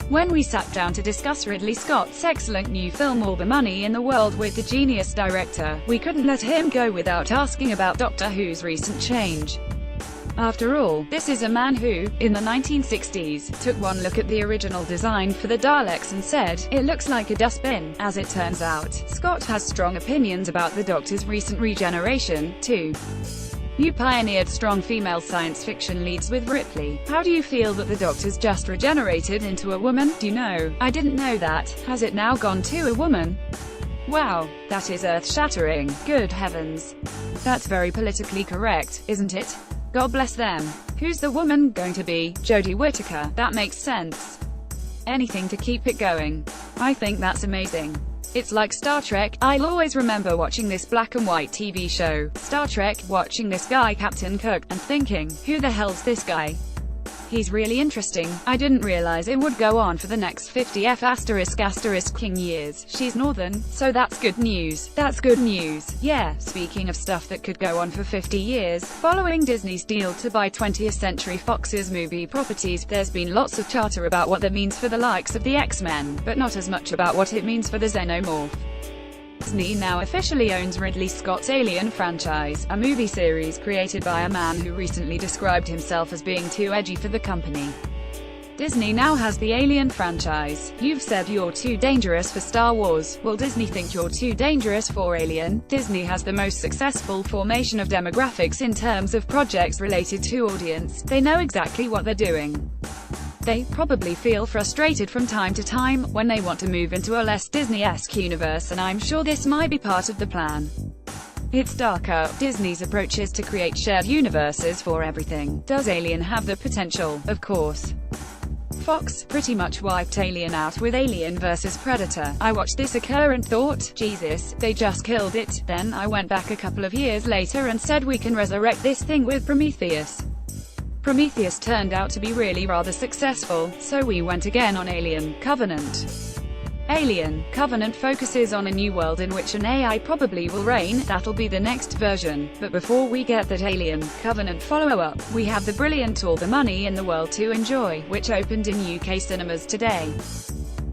When we sat down to discuss Ridley Scott's excellent new film All the Money in the World with the genius director, we couldn't let him go without asking about Doctor Who's recent change. After all, this is a man who, in the 1960s, took one look at the original design for the Daleks and said, "It looks like a dustbin." As it turns out, Scott has strong opinions about the Doctor's recent regeneration, too. You pioneered strong female science fiction leads with Ripley. How do you feel that the Doctor's just regenerated into a woman? Do you know? I didn't know that. Has it now gone to a woman? Wow, that is earth-shattering. Good heavens. That's very politically correct, isn't it? God bless them. Who's the woman going to be? Jodie Whittaker. That makes sense. Anything to keep it going. I think that's amazing. It's like Star Trek. I'll always remember watching this black and white TV show, Star Trek, watching this guy Captain Kirk, and thinking, who the hell's this guy? He's really interesting. I didn't realize it would go on for the next 50 ***king years. She's Northern, so that's good news. That's good news. Yeah, speaking of stuff that could go on for 50 years, following Disney's deal to buy 20th Century Fox's movie properties, there's been lots of chatter about what that means for the likes of the X-Men, but not as much about what it means for the Xenomorph. Disney now officially owns Ridley Scott's Alien franchise, a movie series created by a man who recently described himself as being too edgy for the company. Disney now has the Alien franchise. You've said you're too dangerous for Star Wars. Will Disney think you're too dangerous for Alien? Disney has the most successful formation of demographics in terms of projects related to audience. They know exactly what they're doing. They probably feel frustrated from time to time, when they want to move into a less Disney-esque universe, and I'm sure this might be part of the plan. It's darker. Disney's approach is to create shared universes for everything. Does Alien have the potential? Of course. Fox pretty much wiped Alien out with Alien vs Predator. I watched this occur and thought, Jesus, they just killed it. Then I went back a couple of years later and said we can resurrect this thing with Prometheus. Prometheus turned out to be really rather successful, so we went again on Alien Covenant. Alien Covenant focuses on a new world in which an AI probably will reign. That'll be the next version. But before we get that Alien Covenant follow-up, we have the brilliant All the Money in the World to enjoy, which opened in UK cinemas today.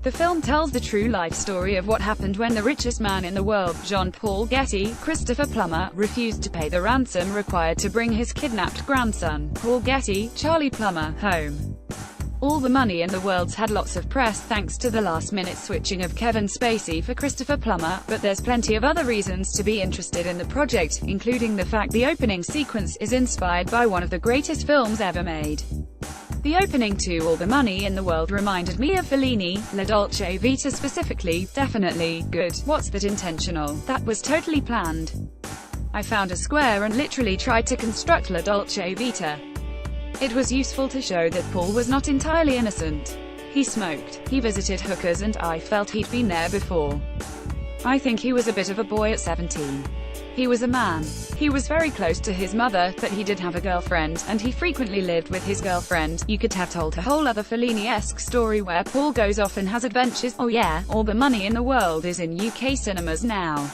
The film tells the true life story of what happened when the richest man in the world, John Paul Getty, Christopher Plummer, refused to pay the ransom required to bring his kidnapped grandson, Paul Getty, Charlie Plummer, home. All the Money in the World's had lots of press thanks to the last-minute switching of Kevin Spacey for Christopher Plummer, but there's plenty of other reasons to be interested in the project, including the fact the opening sequence is inspired by one of the greatest films ever made. The opening to All the Money in the World reminded me of Fellini, La Dolce Vita specifically. Definitely good. What's that intentional? That was totally planned. I found a square and literally tried to construct La Dolce Vita. It was useful to show that Paul was not entirely innocent. He smoked, he visited hookers, and I felt he'd been there before. I think he was a bit of a boy at 17. He was a man. He was very close to his mother, but he did have a girlfriend, and he frequently lived with his girlfriend. You could have told a whole other Fellini-esque story where Paul goes off and has adventures. Oh yeah, All the Money in the World is in UK cinemas now.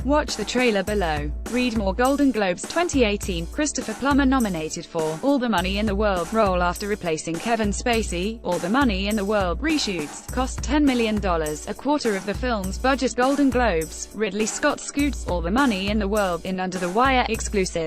Watch the trailer below. Read more. Golden Globes 2018, Christopher Plummer nominated for All the Money in the World role after replacing Kevin Spacey. All the Money in the World reshoots cost $10 million, a quarter of the film's budget. Golden Globes, Ridley Scott scoots All the Money in the World in under the wire exclusive.